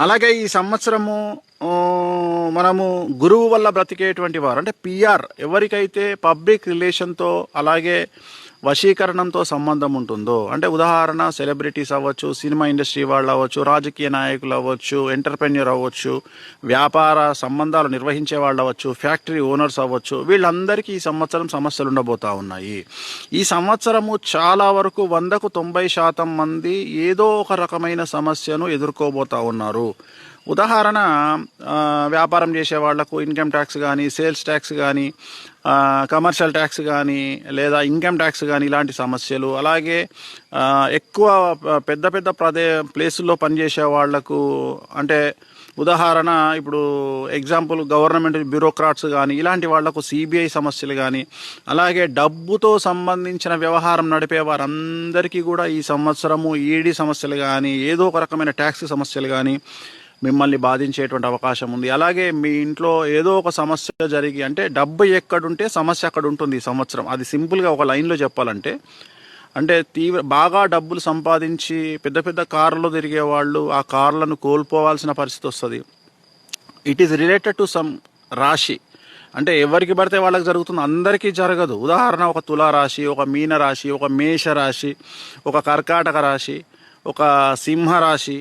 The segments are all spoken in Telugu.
అలాగే ఈ సంవత్సరము మనము గురువు వల్ల బ్రతికేటువంటి వారు అంటే పిఆర్ ఎవరికైతే పబ్లిక్ రిలేషన్తో అలాగే వశీకరణంతో సంబంధం ఉంటుందో, అంటే ఉదాహరణ సెలబ్రిటీస్ అవ్వచ్చు, సినిమా ఇండస్ట్రీ వాళ్ళు అవ్వచ్చు, రాజకీయ నాయకులు అవ్వచ్చు, ఎంటర్ప్రెన్యూర్ అవ్వచ్చు, వ్యాపార సంబంధాలు నిర్వహించే వాళ్ళు అవ్వచ్చు, ఫ్యాక్టరీ ఓనర్స్ అవ్వచ్చు, వీళ్ళందరికీ ఈ సంవత్సరం సమస్యలు ఉండబోతూ ఉన్నాయి. ఈ సంవత్సరము చాలా వరకు 100కు 90% మంది ఏదో ఒక రకమైన సమస్యను ఎదుర్కోబోతూ ఉన్నారు. ఉదాహరణ, వ్యాపారం చేసే వాళ్లకు ఇన్కమ్ ట్యాక్స్ కానీ, సేల్స్ ట్యాక్స్ కానీ, కమర్షియల్ ట్యాక్స్ కానీ, లేదా ఇన్కమ్ ట్యాక్స్ కానీ, ఇలాంటి సమస్యలు. అలాగే ఎక్కువ పెద్ద పెద్ద ప్లేసుల్లో పనిచేసే వాళ్లకు, అంటే ఉదాహరణ ఇప్పుడు ఎగ్జాంపుల్ గవర్నమెంట్ బ్యూరోక్రాట్స్ కానీ, ఇలాంటి వాళ్లకు సిబిఐ సమస్యలు కానీ, అలాగే డబ్బుతో సంబంధించిన వ్యవహారం నడిపే వారందరికీ కూడా ఈ సంవత్సరము ఈడీ సమస్యలు కానీ, ఏదో ఒక రకమైన ట్యాక్స్ సమస్యలు కానీ మిమ్మల్ని బాధించేటువంటి అవకాశం ఉంది. అలాగే మీ ఇంట్లో ఏదో ఒక సమస్య జరిగి, అంటే డబ్బు ఎక్కడుంటే సమస్య అక్కడ ఉంటుంది ఈ సంవత్సరం. అది సింపుల్గా ఒక లైన్లో చెప్పాలంటే, అంటే బాగా డబ్బులు సంపాదించి పెద్ద పెద్ద కార్లలో తిరిగే వాళ్ళు ఆ కార్లను కోల్పోవాల్సిన పరిస్థితి వస్తుంది. It is related to some రాశి. అంటే ఎవరికి పడితే వాళ్ళకి జరుగుతుంది, అందరికీ జరగదు. ఉదాహరణ, ఒక తులారాశి, ఒక మీనరాశి, ఒక మేషరాశి, ఒక కర్కాటక రాశి, ఒక సింహరాశి,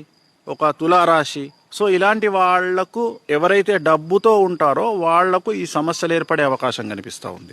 ఒక తులారాశి. సో ఇలాంటి వాళ్లకు ఎవరైతే డబ్బుతో ఉంటారో వాళ్లకు ఈ సమస్యలు ఏర్పడే అవకాశం కనిపిస్తూ ఉంది.